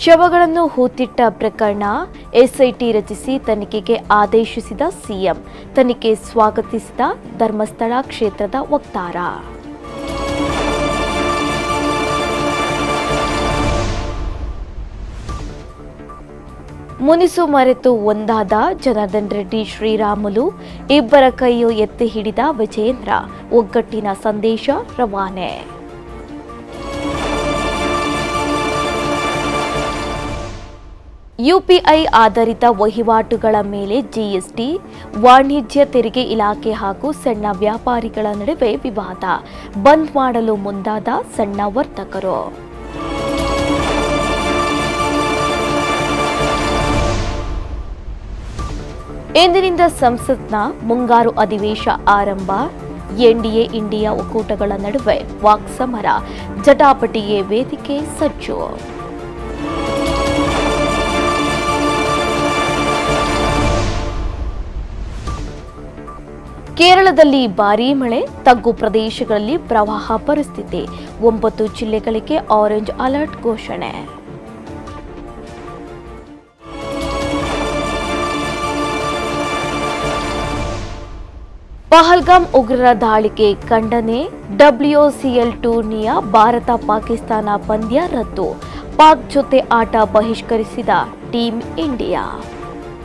ಶವಗಳನ್ನು ಹೂತಿಟ್ಟ ಪ್ರಕರಣ ಎಸ್ಐಟಿ ರಚಿಸಿ ತನಿಖೆಗೆ ಆದೇಶಿಸಿದ ಸಿಎಂ. ತನಿಖೆ ಸ್ವಾಗತಿಸಿದ ಧರ್ಮಸ್ಥಳ ಕ್ಷೇತ್ರದ ವಕ್ತಾರ. ಮುನಿಸು ಮರೆತು ಒಂದಾದ ಜನಾರ್ದನ್ ರೆಡ್ಡಿ ಶ್ರೀರಾಮುಲು, ಇಬ್ಬರ ಕೈಯು ಎತ್ತಿ ಹಿಡಿದ ವಿಜಯೇಂದ್ರ, ಒಗ್ಗಟ್ಟಿನ ಸಂದೇಶ ರವಾನೆ. ಯುಪಿಐ ಆಧಾರಿತ ವಹಿವಾಟುಗಳ ಮೇಲೆ ಜಿಎಸ್ಟಿ, ವಾಣಿಜ್ಯ ತೆರಿಗೆ ಇಲಾಖೆ ಹಾಗೂ ಸಣ್ಣ ವ್ಯಾಪಾರಿಗಳ ನಡುವೆ ವಿವಾದ. ಬಂದ್ ಮಾಡಲು ಮುಂದಾದ ಸಣ್ಣ ವರ್ತಕರು. ಇಂದಿನಿಂದ ಸಂಸತ್ನ ಮುಂಗಾರು ಅಧಿವೇಶ ಆರಂಭ. ಎನ್ಡಿಎ ಇಂಡಿಯಾ ಒಕ್ಕೂಟಗಳ ನಡುವೆ ವಾಕ್ಸಮರ, ಜಟಾಪಟಿಗೆ ವೇದಿಕೆ ಸಜ್ಜು. ಕೇರಳದಲ್ಲಿ ಭಾರೀ ಮಳೆ, ತಗ್ಗು ಪ್ರದೇಶಗಳಲ್ಲಿ ಪ್ರವಾಹ ಪರಿಸ್ಥಿತಿ. 9 ಜಿಲ್ಲೆಗಳಿಗೆ ಆರೆಂಜ್ ಅಲರ್ಟ್ ಘೋಷಣೆ. ಪಹಲ್ಗಾಮ್ ಉಗ್ರರ ದಾಳಿಗೆ ಖಂಡನೆ. WCL ಟೂರ್ನಿಯ ಭಾರತ-ಪಾಕಿಸ್ತಾನ ಪಂದ್ಯ ರದ್ದು. ಪಾಕ್ ಜೊತೆ ಆಟ ಬಹಿಷ್ಕರಿಸಿದ ಟೀಂ ಇಂಡಿಯಾ.